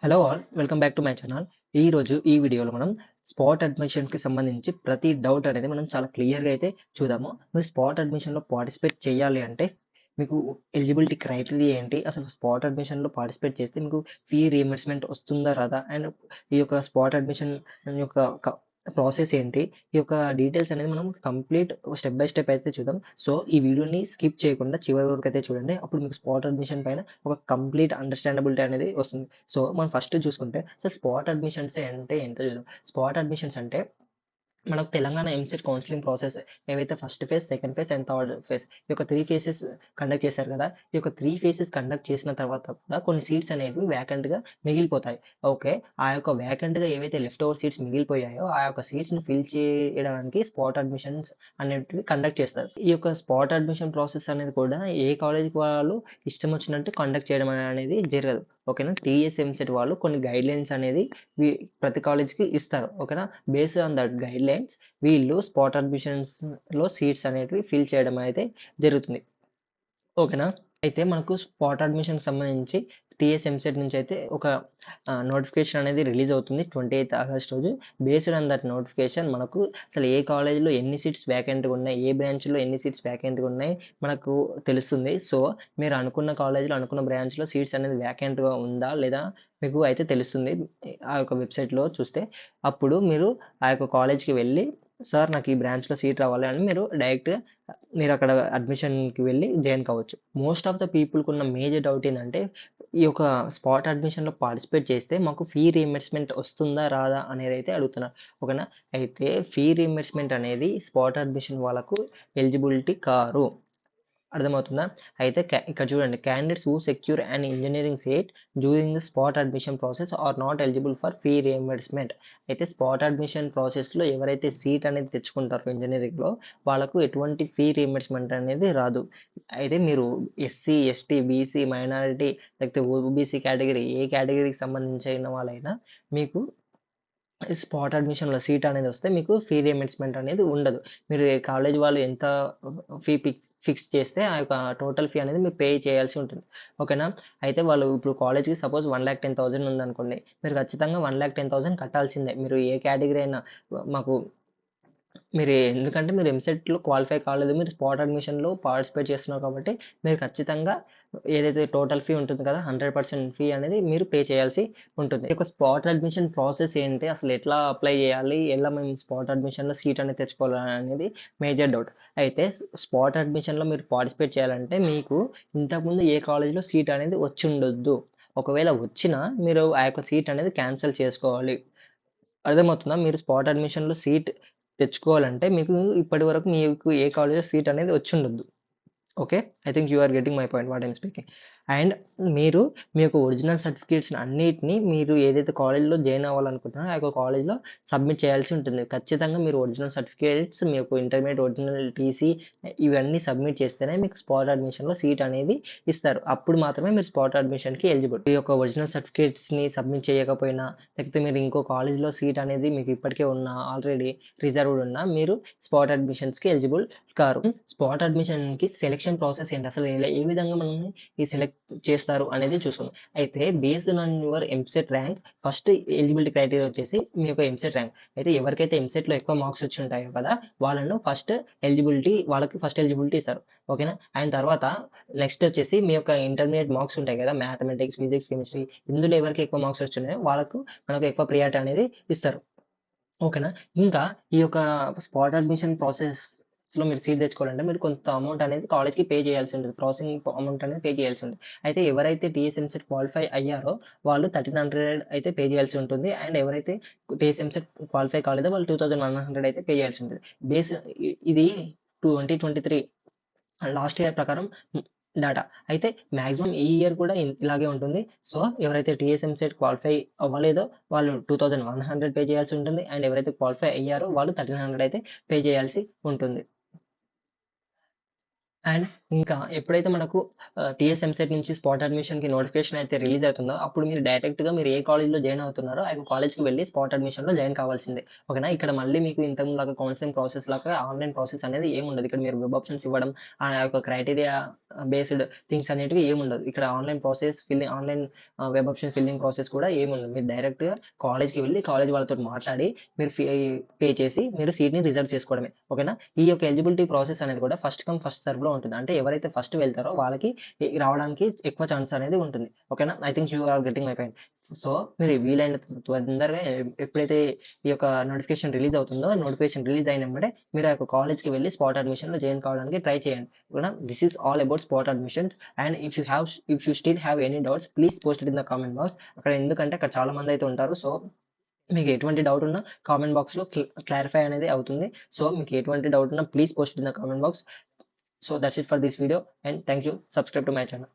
Hello all. Welcome back to my channel. ఈరోజు ఈ వీడియోలో మనం స్పాట్ అడ్మిషన్‌కి సంబంధించి ప్రతి డౌట్ అనేది మనం చాలా క్లియర్‌గా అయితే చూద్దాము. మీరు స్పాట్ అడ్మిషన్‌లో పార్టిసిపేట్ చేయాలి అంటే మీకు ఎలిజిబిలిటీ క్రైటీరియా ఏంటి? అసలు స్పాట్ అడ్మిషన్‌లో పార్టిసిపేట్ చేస్తే మీకు ఫీ రీయింబర్స్‌మెంట్ వస్తుందా? రాదా? అండ్ ఈ యొక్క స్పాట్ అడ్మిషన్ యొక్క ప్రాసెస్ ఏంటి? ఈ యొక్క డీటెయిల్స్ అనేది మనం కంప్లీట్ స్టెప్ బై స్టెప్ అయితే చూద్దాం. సో, ఈ వీడియోని స్కిప్ చేయకుండా చివరి వరకు అయితే చూడండి. అప్పుడు మీకు స్పాట్ అడ్మిషన్ పైన ఒక కంప్లీట్ అండర్‌స్టాండబిలిటీ అనేది వస్తుంది. సో, మనం ఫస్ట్ చూసుకుంటే అసలు స్పాట్ అడ్మిషన్స్ అంటే ఏంటో చూద్దాం. స్పాట్ అడ్మిషన్స్ అంటే మనకు తెలంగాణ ఎంసెట్ కౌన్సెలింగ్ ప్రాసెస్ ఏవైతే first phase, second phase and third phase ఈ యొక్క 3 ఫేజెస్ కండక్ట్ చేశారు కదా! ఈ యొక్క 3 ఫేజెస్ కండక్ట్ చేసిన తర్వాత కూడా కొన్ని సీట్స్ అనేవి వేకెంట్‌గా మిగిలిపోతాయి. ఓకే. ఆ యొక్క వేకెంట్‌గా ఏవైతే లెఫ్ట్ ఓవర్ సీట్స్ మిగిలిపోయాయో ఆ యొక్క సీట్స్‌ని ఫిల్ చేయడానికి స్పాట్ అడ్మిషన్స్ అనేటివి కండక్ట్ చేస్తారు. ఈ యొక్క స్పాట్ అడ్మిషన్ ప్రాసెస్ అనేది కూడా ఏ కాలేజ్‌కి వాళ్ళు ఇష్టం వచ్చినట్టు కండక్ట్ చేయడం అనేది జరగదు. ఓకేనా. టీఎస్ ఎంసెట్ వాళ్ళు కొన్ని గైడ్‌లైన్స్ అనేది వి ప్రతి కాలేజ్‌కి ఇస్తారు. ఓకేనా. బేస్డ్ ఆన్ దట్ గైడ్‌లైన్స్ వీళ్ళు స్పాట్ అడ్మిషన్స్‌లో సీట్స్ అనేటివి ఫిల్ చేయడం అయితే జరుగుతుంది. ఓకేనా. అయితే మనకు స్పాట్ అడ్మిషన్‌కి సంబంధించి టీఎస్ ఎంసెట్ నుంచి అయితే ఒక నోటిఫికేషన్ అనేది రిలీజ్ అవుతుంది 28థ్ ఆగస్ట్ రోజు. బేస్డ్ ఆన్ దట్ నోటిఫికేషన్ మనకు అసలు ఏ కాలేజ్‌లో ఎన్ని సీట్స్ వేకెంట్‌గా ఉన్నాయి, ఏ బ్రాంచ్‌లో ఎన్ని సీట్స్ వేకెంట్‌గా ఉన్నాయి మనకు తెలుస్తుంది. సో, మీరు అనుకున్న కాలేజ్‌లో, అనుకున్న బ్రాంచ్‌లో సీట్స్ అనేది వేకెంట్‌గా ఉందా? లేదా? మీకు అయితే తెలుస్తుంది. ఆ యొక్క వెబ్‌సైట్‌లో చూస్తే. అప్పుడు మీరు ఆ యొక్క కాలేజ్‌కి వెళ్లి, సార్ నాకు ఈ బ్రాంచ్‌లో సీట్ రావాలి అని మీరు డైరెక్ట్‌గా మీరక్కడ అడ్మిషన్‌కి వెళ్లి జాయిన్ కావచ్చు. మోస్ట్ ఆఫ్ ద పీపుల్‌కున్న మేజర్ డౌట్ ఏందంటే, ఈ యొక్క స్పాట్ అడ్మిషన్‌లో పార్టిసిపేట్ చేస్తే మాకు ఫీ రీయింబర్స్‌మెంట్ వస్తుందా? రాదా? అనేదైతే అడుగుతున్నారు. ఓకేనా. అయితే ఫీ రీయింబర్స్‌మెంట్ అనేది స్పాట్ అడ్మిషన్ వాళ్ళకు ఎలిజిబిలిటీ కారు. అర్థమవుతుందా? అయితే ఇక్కడ చూడండి. Candidates who secure an engineering seat during the spot admission process are not eligible for fee reimbursement. అయితే స్పాట్ అడ్మిషన్ ప్రాసెస్‌లో ఎవరైతే సీట్ అనేది తెచ్చుకుంటారో ఇంజినీరింగ్‌లో వాళ్ళకు ఎటువంటి ఫీ రీయింబర్స్‌మెంట్ అనేది రాదు. అయితే మీరు ఎస్సీ, ఎస్టీ, బీసీ, మైనారిటీ లేకపోతే ఓబీసీ కేటగిరీ ఏ కేటగిరీకి సంబంధించిన వాళ్ళైనా మీకు స్పాట్ అడ్మిషన్‌లో సీట్ అనేది వస్తే మీకు ఫీ రీయింబర్స్‌మెంట్ అనేది ఉండదు. మీరు కాలేజ్ వాళ్ళు ఎంత ఫీ ఫిక్స్ చేస్తే ఆ యొక్క టోటల్ ఫీ అనేది మీరు పే చేయాల్సి ఉంటుంది. ఓకేనా. అయితే వాళ్ళు ఇప్పుడు కాలేజ్‌కి సపోజ్ 1,10,000 ఉందనుకోండి. మీరు ఖచ్చితంగా 1,10,000 కట్టాల్సిందే. మీరు ఏ కేటగిరీ అయినా మాకు ఎందుకంటే మీరు ఎంసెట్‌లో క్వాలిఫై కాలేదు. మీరు స్పాట్ అడ్మిషన్‌లో పార్టిసిపేట్ చేస్తున్నారు కాబట్టి, మీరు ఖచ్చితంగా ఏదైతే టోటల్ ఫీ ఉంటుంది కదా! 100% ఫీ అనేది మీరు పే చేయాల్సి ఉంటుంది. ఈ యొక్క స్పాట్ అడ్మిషన్ ప్రాసెస్ ఏంటి? అసలు ఎట్లా అప్లై చేయాలి? ఎలా మేము స్పాట్ అడ్మిషన్‌లో సీట్ అనేది తెచ్చుకోవాలా అనేది మేజర్ డౌట్. అయితే స్పాట్ అడ్మిషన్‌లో మీరు పార్టిసిపేట్ చేయాలంటే, మీకు ఇంతకుముందు ఏ కాలేజ్‌లో సీట్ అనేది వచ్చుండొద్దు. ఒకవేళ వచ్చినా మీరు ఆ యొక్క సీట్ అనేది క్యాన్సెల్ చేసుకోవాలి. అర్థమవుతుందా? మీరు స్పాట్ అడ్మిషన్‌లో సీట్ తెచ్చుకోవాలంటే మీకు ఇప్పటివరకు మీకు ఏ కాలేజ్‌లో సీట్ అనేది వచ్చుండొద్దు. Okay. I think you are getting my point what I am speaking. And మీరు మీ యొక్క ఒరిజినల్ సర్టిఫికేట్స్‌ని అన్నిటిని మీరు ఏదైతే కాలేజ్‌లో జాయిన్ అవ్వాలనుకుంటున్నారో, ఆ యొక్క కాలేజ్‌లో సబ్మిట్ చేయాల్సి ఉంటుంది. ఖచ్చితంగా మీరు ఒరిజినల్ సర్టిఫికేట్స్, మీ యొక్క ఇంటర్మీడియేట్ ఒరిజినల్ టీసీ ఇవన్నీ సబ్మిట్ చేస్తేనే మీకు స్పాట్ అడ్మిషన్‌లో సీట్ అనేది ఇస్తారు. అప్పుడు మాత్రమే మీరు స్పాట్ అడ్మిషన్‌కి ఎలిజిబుల్. మీ యొక్క ఒరిజినల్ సర్టిఫికేట్స్‌ని సబ్మిట్ చేయకపోయినా, లేకపోతే మీరు ఇంకో కాలేజ్‌లో సీట్ అనేది మీకు ఇప్పటికే ఉన్నా, ఆల్రెడీ రిజర్వ్డ్ ఉన్నా, మీరు స్పాట్ అడ్మిషన్స్‌కి ఎలిజిబుల్ కారు. స్పాట్ అడ్మిషన్‌కి సెలక్షన్ ప్రాసెస్ ఏంటి? అసలు ఏ విధంగా మనల్ని సెలెక్ట్ చేస్తారు అనేది చూసుకుందాం. అయితే based on your EAMCET rank first eligibility criteria వచ్చేసి మీ యొక్క ఎంసెట్ ర్యాంక్. అయితే ఎవరికైతే ఎంసెట్‌లో ఎక్కువ మార్క్స్ వచ్చి ఉంటాయో కదా! వాళ్ళకి ఫస్ట్ ఎలిజిబిలిటీ ఇస్తారు. ఓకేనా. అండ్ తర్వాత నెక్స్ట్ వచ్చేసి మీ యొక్క ఇంటర్మీడియేట్ మార్క్స్ ఉంటాయి కదా! మ్యాథమెటిక్స్, ఫిజిక్స్, కెమిస్ట్రీ ఇందులో ఎవరికి ఎక్కువ మార్క్స్ వచ్చున్నాయో మనకు ఎక్కువ ప్రియారిటీ అనేది ఇస్తారు. ఓకేనా. ఇంకా ఈ యొక్క స్పాట్ అడ్మిషన్ ప్రాసెస్‌లో మీరు సీట్ తెచ్చుకోవాలంటే మీరు కొంత అమౌంట్ అనేది కాలేజ్‌కి పే చేయాల్సి ఉంటుంది. ప్రాసెసింగ్ అమౌంట్ అనేది పే చేయాల్సి ఉంటుంది. అయితే ఎవరైతే టీఎస్ఎంసెట్ క్వాలిఫై అయ్యారో వాళ్ళు 1,300 అయితే పే చేయాల్సి ఉంటుంది. అండ్ ఎవరైతే టీఎస్ఎంసెట్ క్వాలిఫై కాలేదో వాళ్ళు 2,100 అయితే పే చేయాల్సి ఉంటుంది. బేస్ ఇది 2023 లాస్ట్ ఇయర్ ప్రకారం డాటా. అయితే మాక్సిమం ఈ ఇయర్ కూడా ఇలాగే ఉంటుంది. సో, ఎవరైతే టీఎస్ఎంసెట్ క్వాలిఫై అవ్వలేదో వాళ్ళు 2,100 పే చేయాల్సి ఉంటుంది. అండ్ ఎవరైతే క్వాలిఫై అయ్యారో వాళ్ళు 1,300 అయితే పే చేయాల్సి ఉంటుంది. అండ్ ఇంకా ఎప్పుడైతే మనకు టీఎస్ ఎంసెట్ నుంచి స్పాట్ అడ్మిషన్‌కి నోటిఫికేషన్ అయితే రిలీజ్ అవుతుందో, అప్పుడు మీరు డైరెక్ట్‌గా మీరు ఏ కాలేజ్‌లో జాయిన్ అవుతున్నారో, ఆ యొక్క కాలేజ్‌కి వెళ్లి స్పాట్ అడ్మిషన్‌లో జాయిన్ కావాల్సిందే. ఓకేనా? ఇక్కడ మళ్ళీ మీకు ఇంతకుముందులాగా కౌన్సెలింగ్ ప్రాసెస్ లాగా ఆన్‌లైన్ ప్రాసెస్ అనేది ఏముండదు. ఇక్కడ మీరు వెబ్ ఆప్షన్స్ ఇవ్వడం, ఆ యొక్క క్రైటీరియా బేస్డ్ థింగ్స్ అనేటివి ఏముండదు. ఇక్కడ online process online web option filling process కూడా ఏముండదు. మీరు డైరెక్ట్‌గా కాలేజ్‌కి వెళ్లి, కాలేజ్ వాళ్ళతోటి మాట్లాడి, మీరు పే చేసి, మీరు సీట్‌ని రిజర్వ్ చేసుకోవడమే. ఓకేనా? ఈ యొక్క ఎలిజిబిలిటీ ప్రాసెస్ అనేది కూడా ఫస్ట్ కమ్ ఫస్ట్ సర్వ్‌లో ఉంటుంది. అంటే ఎవరైతే ఫస్ట్ వెళ్తారో వాళ్ళకి రావడానికి ఎక్కువ ఛాన్స్ అనేది ఉంటుంది. ఓకేనా? I think you are getting my point. So, మీరు వీలైనంత తొందరగా ఎప్పుడైతే ఈ యొక్క నోటిఫికేషన్ రిలీజ్ అవుతుందో, నోటిఫికేషన్ రిలీజ్ అయిన వెంబడే మీరు ఆ యొక్క కాలేజ్‌కి వెళ్లి స్పాట్ అడ్మిషన్‌లో జాయిన్ కావడానికి ట్రై చేయండి. ఓకేనా? This is all about spot admissions. And if you still have any doubts please post it in the comment box. ఎందుకంటే అక్కడ చాలా మంది అయితే ఉంటారు. సో, మీకు ఎటువంటి డౌట్ ఉన్నా కామెంట్ బాక్స్‌లో క్లారిఫై అనేది అవుతుంది. సో, మీకు ఎటువంటి డౌట్ ఉన్నా please post it in the comment box. So that's it for this video and thank you. Subscribe to my channel.